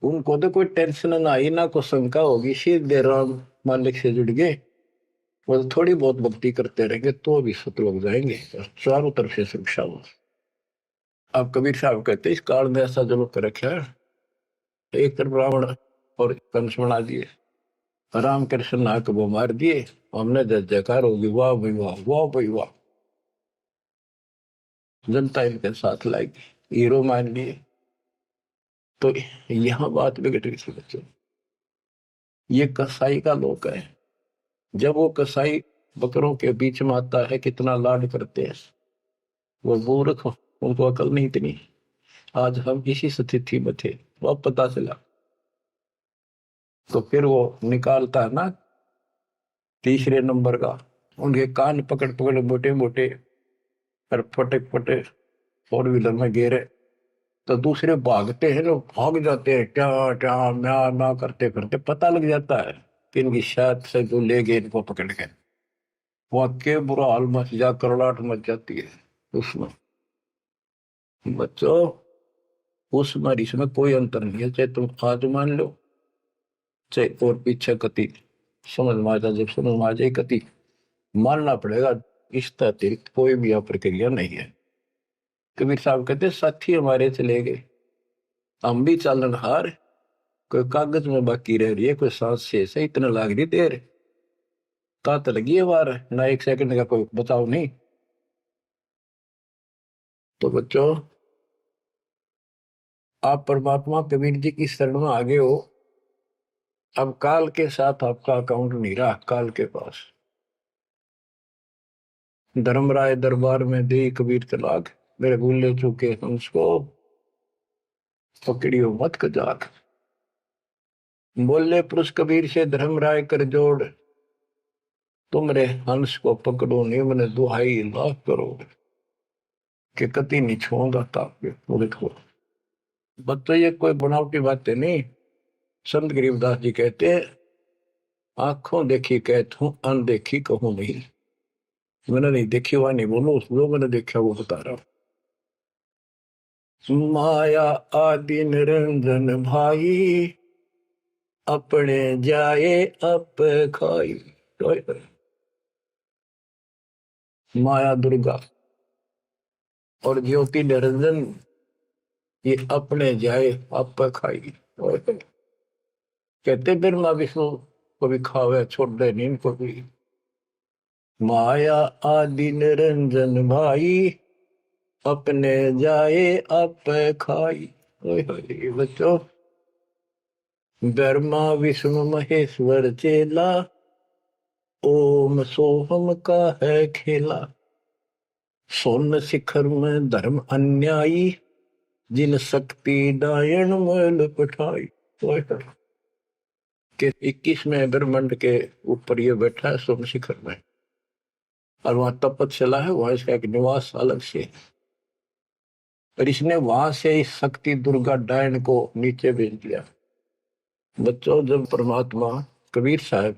उनको तो कोई टेंशन ना आई, ना कोई शंका होगी, सीधे राम मालिक से जुड़ गए, वो तो थोड़ी बहुत भक्ति करते रहेंगे तो भी सतलोक जाएंगे, और चारों तरफ से सुरक्षा हो। अब कबीर साहब कहते इस काल में ऐसा जुल्म कर रखा है, एक तरफ रावण और कंस बना दिए, राम कृष्ण नाक वो मार दिए, हमने जय जयकार होगी, वाह भाई वाह, वाह भाई वाह, जनता इनके साथ लाएगी, हीरो मान लिए। तो यहाँ बात बिगड़ रही थी बच्चों। ये कसाई का लोक है, जब वो कसाई बकरों के बीच में आता है, कितना लाड करते हैं वो मूर्ख, उनको अकल नहीं इतनी। आज हम इसी स्थिति में थे, वो अब पता चला। तो फिर वो निकालता है ना तीसरे नंबर का, उनके कान पकड़ पकड़ मोटे मोटे, और फटक फटे 4 व्हीलर में घेरे, तो दूसरे भागते हैं, लोग भाग जाते हैं, क्या क्या म्या म्या करते करते, पता लग जाता है कि इनकी शायद से जो ले गए इनको पकड़ के। वाक्य बुरा हाल मच जा, करड़ाहट मच जाती है उसमें। बच्चों, उसमें और इसमें कोई अंतर नहीं है, चाहे तुम आज मान लो, चाहे और पीछे कति समझ में आ जाए, जब समझ में आ जाए कति मानना पड़ेगा। इस अतिरिक्त कोई भी यह प्रक्रिया नहीं है। कबीर साहब कहते साथी हमारे चले गए, हम भी चालन हार, कोई कागज में बाकी रह रही है, कोई सांस से इतना लाग रही देर, तात लगी है वार, ना एक सेकंड का कोई बचाव नहीं। तो बच्चों, आप परमात्मा कबीर जी की शरण में आगे हो। अब काल के साथ आपका अकाउंट नहीं रहा, काल के पास। धर्मराय दरबार में दे कबीर तलाक, मेरे भूले चुके हंस को पकड़ियो मत कजाक। बोले पुरुष कबीर से धर्मराय कर जोड़, तुमरे हंस को पकड़ो निम्न दुहाई लाख करोड़, के कति नहीं छोड़गा ताप को। बच्चों, ये कोई बनावटी बातें नहीं। संत गरीबदास जी कहते हैं, आंखों देखी कहता हूं, अनदेखी कहूं नहीं। मैंने नहीं देखी हुआ नहीं बोलो, जो मैंने देखा वो बता रहा हूं। माया आदि निरंजन भाई, अपने जाए अप खाई। माया दुर्गा और ज्योति निरंजन, ये अपने जाए अप खाई। कहते ब्रह्मा विष्णु को भी खावे, छोड़ दे नींद को भी। माया आदि निरंजन भाई, अपने जाए अप खाई। ओए होए बच्चों, ब्रह्मा विष्णु महेश्वर चेला, ओम सोहम का है खेला। सोन शिखर में धर्म अन्यायी, जिन शक्ति डायन मैल पठाई। ओए होए, के 21वें ब्रह्मांड के ऊपर ये बैठा है सोम शिखर में, और वहां तपस्या है, वहां इसका एक निवास अलग से है। और इसने वहां से इस शक्ति दुर्गा डायन को नीचे भेज दिया। बच्चों, जब परमात्मा कबीर साहब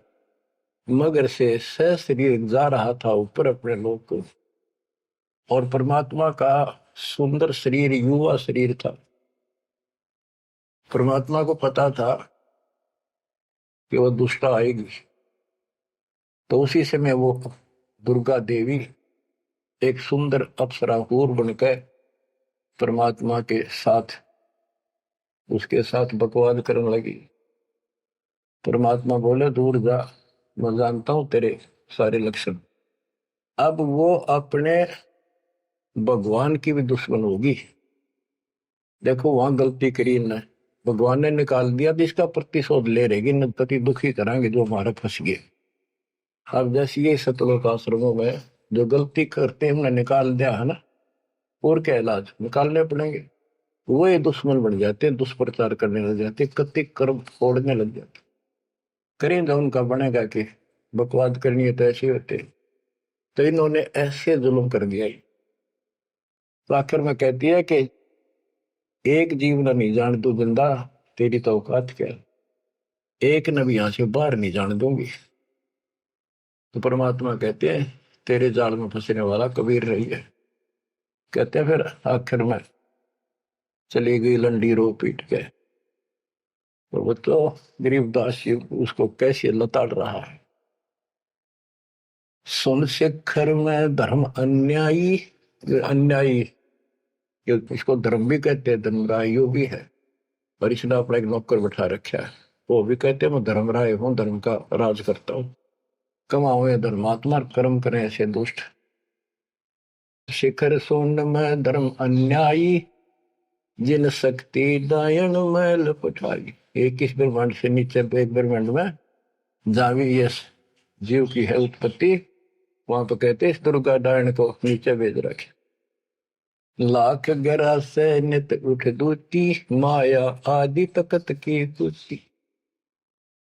मगर से शरीर जा रहा था ऊपर अपने लोक को, और परमात्मा का सुंदर शरीर युवा शरीर था, परमात्मा को पता था कि वो दुष्टा आएगी, तो उसी समय वो दुर्गा देवी एक सुंदर अप्सरा हूर बनकर परमात्मा के साथ उसके साथ बकवाद करने लगी। परमात्मा बोले दूर जा, मैं जानता हूं तेरे सारे लक्षण। अब वो अपने भगवान की भी दुश्मन होगी। देखो वहां गलती करी न, भगवान ने निकाल दिया तो इसका प्रतिशोध ले रहेगी, न पति दुखी कराएंगे जो हमारा फंस गए। अब जैसे ये सतलोक आश्रमों में जो गलती करते हैं हमने निकाल दिया है ना, और क्या इलाज निकालने पड़ेंगे। वो ये दुश्मन बन जाते हैं, दुष्प्रचार करने लग जाते, कति कर्म फोड़ने लग जाते। करें तो उनका बनेगा कि बकवाद करनी है तो ऐसे होते, तो इन्होंने ऐसे जुल्म कर दिया। तो आखिर में कहती है कि एक जीव न नहीं जान तू जिंदा, तेरी तो औकात क्या, एक न भी यहां से बाहर नहीं जाने दूंगी। तो परमात्मा कहते हैं तेरे जाल में फंसने वाला कबीर रही है। कहते हैं फिर आखिर में चली गई लंडी रो पीट के, तो वो तो गरीबदास जी उसको कैसे लताड़ रहा है। सुन शिखर में धर्म अन्यायी, अन्यायी इसको धर्म भी कहते हैं, धर्मरायो भी है, और इसने अपना एक नौकर बैठा रखा है, वो भी कहते हैं मैं धर्मराय हूं, धर्म का राज करता हूं। कमाओ या धर्मात्मा, कर्म करें ऐसे दुष्ट। शिखर सोन में धर्म अन्यायी, जिन शक्ति दायन मैल पठाई। 21 ब्रह्मांड से नीचे एक ब्रह्मांड में जहां भी ये जीव की है उत्पत्ति, वहां पर कहते इस दुर्गा डायन को नीचे भेज रखे। लाख गरा से नित उठ दूती, माया आदि तकत की कुती।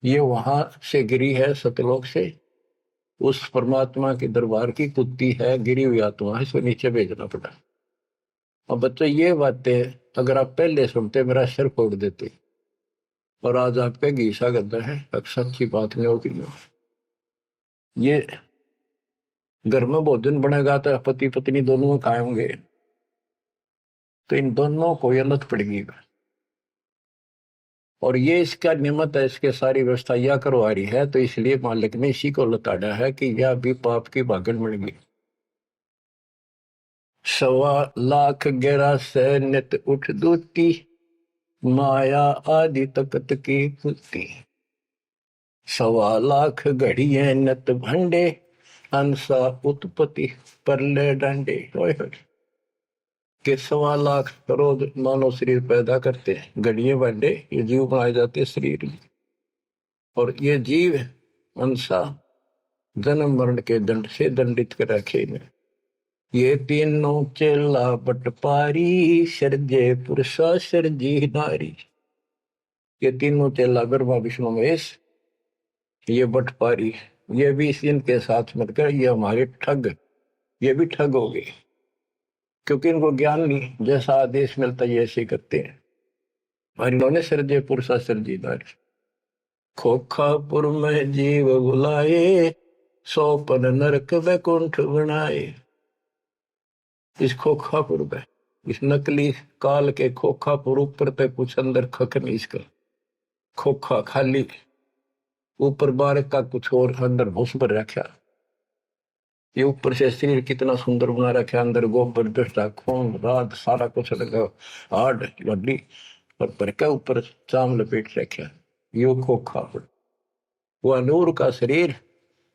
ये वहां से गिरी है सतलोक से, उस परमात्मा के दरबार की कुत्ती है, गिरी हुई आत्मा है, इसको नीचे भेजना पड़ा। अब बच्चों ये बातें अगर आप पहले सुनते मेरा सिर फोड़ देते, और आज आपके घीसा गद्दा है, अक्सर की बात नहीं होगी। ये घर में भोजन बनेगा तो पति पत्नी दोनों खाएंगे, तो इन दोनों को ये लत पड़ेगी, और ये इसका निमित्त है, इसके सारी व्यवस्था यह करवा रही है, तो इसलिए मालिक ने इसी को लताड़ा है कि यह भी पाप की भागन बन गई। 1.25 लाख गहरा से नित उठ दूती, माया आदि तकत की कुत्ती। 1.25 लाख घड़िए नत भंडे, अंसा उत्पत्ति परले डंडे। के 1.25 लाख करोड़ मानव शरीर पैदा करते हैं, घड़िए भंडे ये जीव बनाए जाते हैं शरीर में, और ये जीव अंसा जन्म मरण के दंड से दंडित कर रखे में। ये तीनों चेला बटपारी, सर्जे पुरुषा सर्जी नारी। ये तीनों चेला ब्रह्मा विष्णु महेश, ये बटपारी, ये भी इनके साथ मिलकर ये हमारे ठग, ये भी ठग हो गए, क्योंकि इनको ज्ञान नहीं, जैसा आदेश मिलता है ऐसे करते हैं। और इन्होंने सर्जे पुरुषा सर्जी नारी। खोखापुर में जीव बुलाए, 100 नरक वैकुंठ बनाए। इस खोखापुर में, इस नकली काल के खोखापुर ऊपर पे कुछ अंदर खक नहीं, इसका खोखा खाली, ऊपर बार का कुछ और अंदर भूस पर रखा। ये ऊपर से शरीर कितना सुंदर बना रखा, अंदर गोबर दस्ता खून रात सारा कुछ लगा, हार्ड हड्डी पर क्या ऊपर चाम लपेट रखा। यो खोखापुर, वह नूर का शरीर,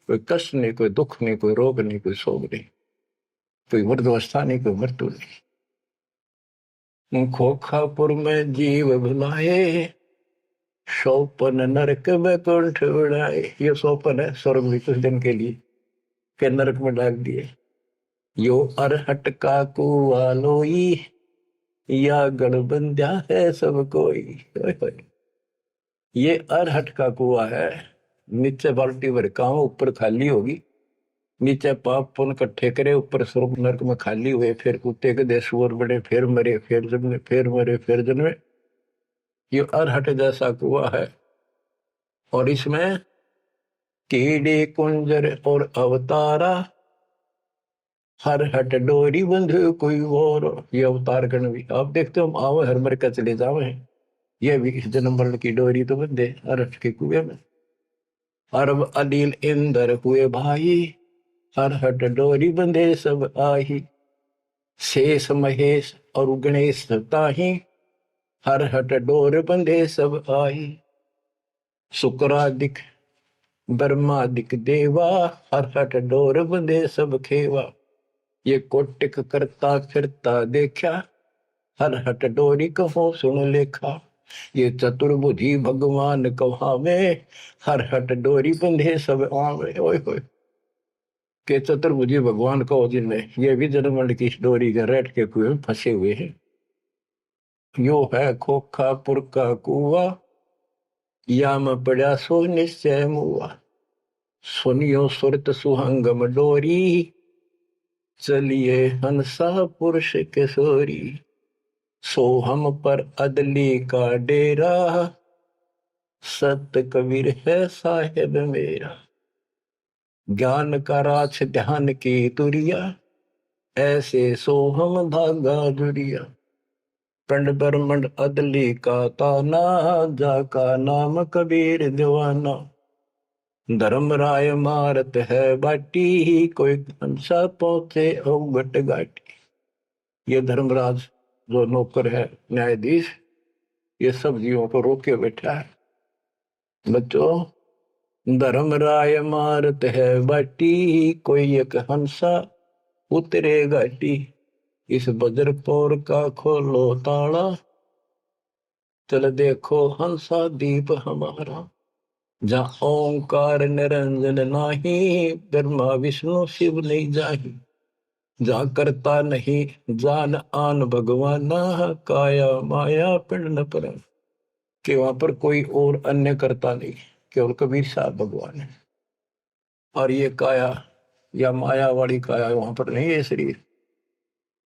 कोई कष्ट नहीं, कोई दुख नहीं, कोई रोग नहीं, कोई शोक नहीं, कोई वृद्धावस्था नहीं, कोई मृत्यु नहीं। खोखापुर में जीव भुलाए, सोपन नरक में कुंठ उड़ाए। ये सोपन है स्वर्ग भी कुछ दिन के लिए, के नरक में डाल दिए। यो अरहट का कुआ लोई, या गणबंध्या है सब कोई। ओए होए। ये अरहट का कुआ है, नीचे बाल्टी भर का ऊपर खाली होगी, नीचे पाप पुन इकट्ठे करे, ऊपर स्वर्ग नरक में खाली हुए, फिर कुत्ते के दे सुअर बड़े, फिर मरे, फिर जन्मे, फिर मरे, फिर जन्मे। ये अरहट जैसा कुआ है, और इसमें कीड़े कुंजर और अवतारा, हर हट डोरी बंधु कोई और। ये अवतार गण भी आप देखते हो, आओ हर मर का चले जावे, ये भी इस जन्म मरण की डोरी तो बंधे अरहट के कुएं में। अरब अनिल इंद्र हुए भाई, हर हट डोरी बंधे सब आही। शेष महेश और गणेश ताही, हर हट डोर बंधे सब आही। शुक्रादिक ब्रह्मादिक देवा, हर हट डोर बंधे सब खेवा। ये कोटिक करता फिरता देखा, हर हट डोरी कहो सुन लेखा। ये चतुर्भुजी भगवान कहावे, हर हट डोरी बंधे सब आवे। ओए होए। के चतुर्भुजी भगवान कहो जिनमें, ये भी जन्मंड की डोरी के रेट के कुएं में फंसे हुए हैं। यो है खोखापुर का कुआ, या में पड़ा सो निश्चय मुआ। सुनियो सुरत सुहंगम डोरी, चलिए हंसा पुरुष किशोरी। सो हम पर अदली का डेरा, सत कबीर है साहेब मेरा। ज्ञान का राछ ध्यान की तुरिया, ऐसे सो हम धागा जुरिया। पंड ब्रह्मंड अदली का ताना, जाका नाम कबीर दीवाना। धर्म राय मारत है बाटी, कोई हंसा पहुंचे अवगट घाटी। ये धर्मराज जो नौकर है न्यायाधीश, ये सब जीवों को रोके बैठा है। बच्चों, धर्म राय मारत है बाटी, कोई एक हंसा उतरे घाटी। इस बजरपोर का खोलो ताला, चल देखो हंसा दीप हमारा। जहाँ ओंकार निरंजन नाही, ब्रह्मा विष्णु शिव नहीं जाही। जा करता नहीं जान आन भगवाना, काया माया पिंड न पर। कि वहां पर कोई और अन्य करता नहीं, केवल कबीर साहब भगवान है। और ये काया या माया वाली काया वहां पर नहीं है शरीर।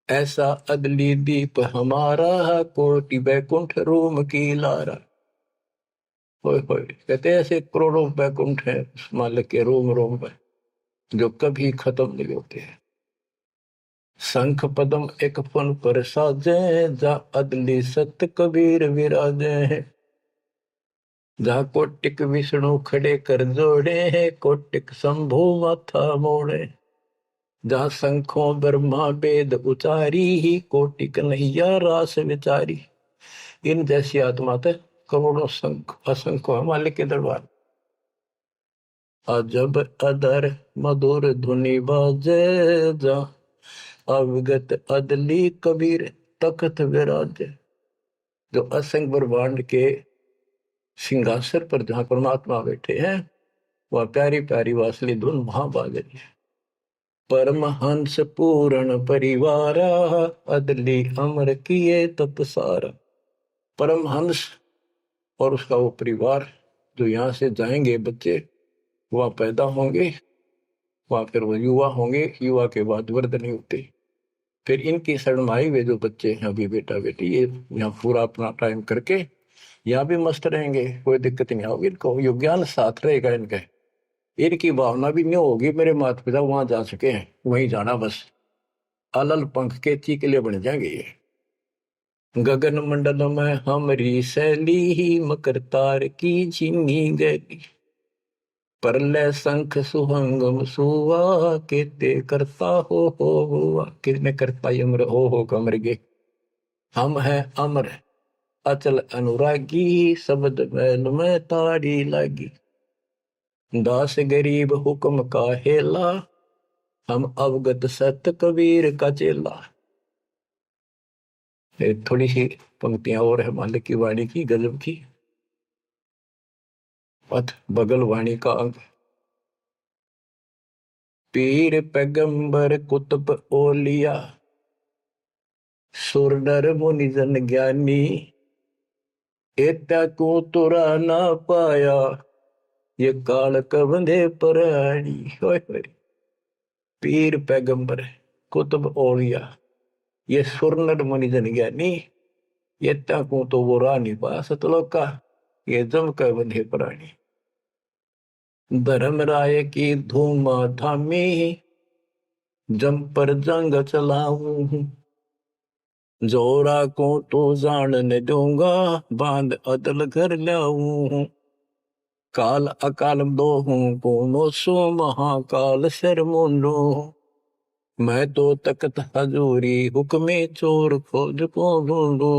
ऐसा अदली दीप हमारा, कोटि बैकुंठ रोम की लारा। होए होए। कहते हैं ऐसे करोड़ों बैकुंठ है उस मालिक के रोम रोम में, जो कभी खत्म नहीं होते हैं। शंख पदम एक फन पर साजे, जा अदली सत कबीर विराजे हैं। जहाँ कोटिक विष्णु खड़े कर जोड़े हैं, कोटिक शंभु माथा मोड़े। जहाँ शंखों ब्रह्मा वेद उचारी, ही कोटिक नैया रास विचारी। इन जैसी आत्मा थे करोड़ों शंख असंख्य मालिक के दरबार। अजब अदर मधुर धुनि बाजे, जा अवगत अदली कबीर तखत विराजे। जो असंख्य ब्रह्मांड के सिंहासन पर जहां परमात्मा बैठे हैं, वह प्यारी प्यारी वासली धुन वहां बाज रही है। परमहंस पूर्ण परिवारा, अदली अमर किए तपसारा। परमहंस और उसका वो परिवार जो यहाँ से जाएंगे बच्चे, वह पैदा होंगे, वह फिर वो युवा होंगे, युवा के बाद वृद्ध नहीं होते। फिर इनकी शरणमाई वे जो बच्चे हैं अभी बेटा बेटी, ये यहाँ पूरा अपना टाइम करके यहाँ भी मस्त रहेंगे, कोई दिक्कत नहीं होगी इनको, यो ज्ञान साथ रहेगा इनके। इनकी भावना भी नहीं होगी मेरे माता पिता वहां जा चुके हैं, वहीं जाना बस। अलल पंख के चीकले बन जाएंगे ये। गगन मंडल में हमरी शैली, ही मकर तार की चीनी गैली। परलय शंख सुहंगम सुवा, केते करता हो हुआ। किसने करता अमर हो कमर गे। हम हैं अमर अचल अनुरागी, शब्द मैल में तारी लागी। दास गरीब हुक्म का हेला, हम अवगत सत कबीर का चेला। थोड़ी सी पंक्तियां और है मालिक की वाणी की गजब की। पथ बगल वाणी का अंग। पीर पैगंबर कुतुब ओलिया, सुर नर मुनि जन ज्ञानी, एता को तुरा ना पाया, ये काल कबंधे प्राणी। पीर पैगंबर कुतुब ओलिया, ये सुर नर मुनि जन ज्ञानी, एता को तो वो रानी पा सतलोक का, ये जम कर बंधे प्राणी। धर्मराय की धूम धामी, जम पर जंग चलाऊं, जोरा को तो जान न दूंगा, बांध अदल कर लाऊं। काल अकाल दो हूं कोनो सो, महाकाल सर मुंडो, मैं तो तकत हजूरी हुक्मे चोर खोज को ढूंढो।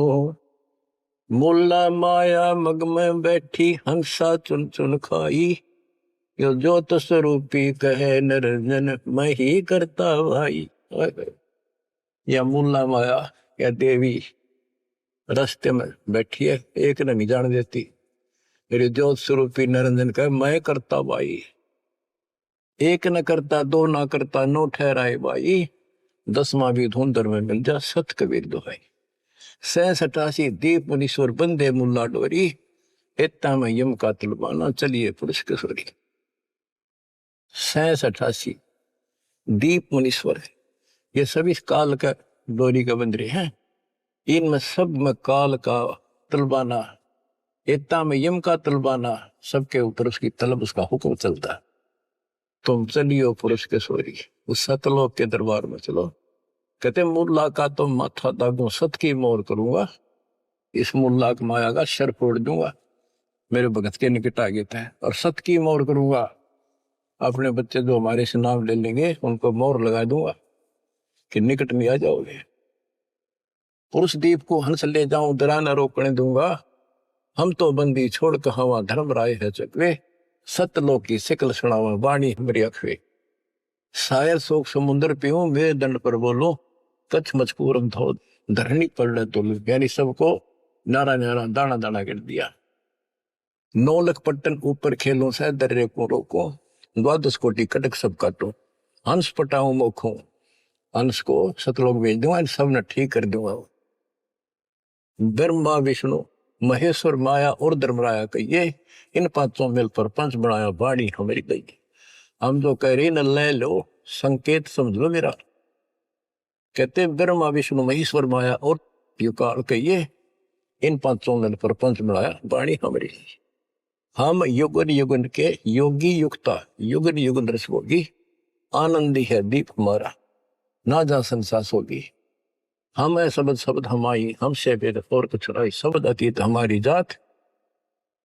मुल्ला माया मग में बैठी, हंसा चुन चुन खाई, यो ज्योत स्वरूपी कहे निरंजन, मैं ही करता भाई। या मुल्ला माया या देवी रास्ते में बैठी है, एक ने नहीं जान देती। मेरे ज्योत स्वरूपी निरंजन कहे मैं करता भाई। एक न करता दो ना करता, नो ठहराए भाई, 10वां भी धुंधर में मिल जा, सत कबीर दुहाई। 87 दीप मुनीश्वर बंदे मुल्ला डोरी, इतना में यम का तलबाना, चलिए पुरुष किशोरी। 87 दीप मुनीश्वर है, ये सभी काल का डोरी का बंदरे हैं। इनमें सब में काल का तलबाना, इतना में यम का तलबाना, सबके ऊपर उसकी तलब, उसका हुक्म चलता है। तुम चलियो पुरुष किशोरी, उस सतलोक के दरबार में चलो। कहते मुल्ला का तो माथा दागू, सत की मोर करूंगा, इस मुल्ला की माया का शर फोड़ दूंगा, मेरे भगत के निकट आ गए थे। और सत की मोर करूंगा, अपने बच्चे जो हमारे से नाम ले लेंगे उनको मोर लगा दूंगा कि निकट में आ जाओगे। पुरुष दीप को हंस ले जाऊं, दरा न रोकने दूंगा, हम तो बंदी छोड़ कहावा, धर्म राय है चकवे, सतलोक की सिकल सुनावा, वाणी हमारी अखवे। शायर शोक समुद्र पीऊं, मेरे दंड पर बोलो, कच्छ मचकूरम धो धरनी पड़ तो, यानी सबको नारा नारा दाना दाना कर दिया। 9 लख पट्टन ऊपर खेलों से दर्रे को रोको, 12 कोटि कटक सब काटो, हंस पटाऊं मोखों, हंस को सतलोक भेज दूंगा, सब ने ठीक कर दूंगा। ब्रह्मा विष्णु महेश्वर माया और धर्मराया कहिए, इन पांचों मिल पर पंच बनाया, वाणी हमारी गई। हम जो कह रही न ले लो, संकेत समझ लो मेरा। कहते ब्रह्मा विष्णु महेश्वर माया और युकाल कहिए, इन पांचों मिल पर पंच बनाया, वाणी हमारी। हम युगन युगन के योगी युक्ता, युगन युगन रस होगी, आनंदी है दीप हमारा, ना जा संसास होगी। हम है शब्द शब्द हमारी, हमसे वेद और कुछ नहीं, शब्द अतीत हमारी जात,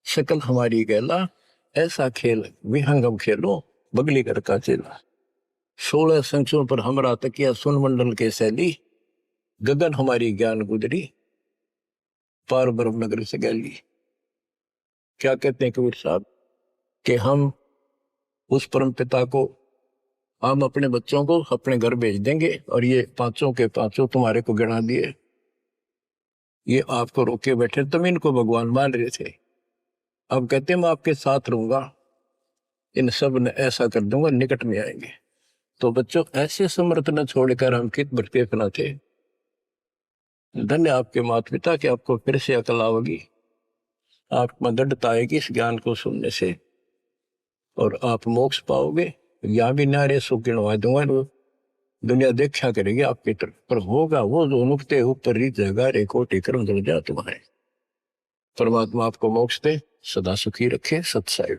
शकल हमारी गैला, ऐसा खेल विहंगम खेलो, बगली कर का चेला। 16 संख्यों पर हमरा तकिया, सुन मंडल के शैली, गगन हमारी ज्ञान गुजरी, पार ब्रह्म नगर से गैली। क्या कहते हैं कबीर साहब कि हम उस परम पिता को, हम अपने बच्चों को अपने घर भेज देंगे, और ये पांचों के पांचों तुम्हारे को गिना दिए, ये आपको रोके बैठे, तुम इनको भगवान मान रहे थे। अब कहते मैं आपके साथ रहूंगा, इन सब ने ऐसा कर दूंगा, निकट में आएंगे। तो बच्चों ऐसे समर्थ न छोड़कर हम कित भटके फना थे। धन्य आपके माता पिता कि आपको फिर से अकल आओगी, आपको दृढ़ता आएगी इस ज्ञान को सुनने से, और आप मोक्ष पाओगे। यहाँ भी नारे सुख गिनवा दूंगा, दुनिया देखा करेगी आपकी तरफ, पर होगा वो जो नुकते ऊपर रीत जगह रे कोटि कर्म जल जा तुम्हारे। परमात्मा आपको मोक्ष दे, सदा सुखी रखे। सत्साई।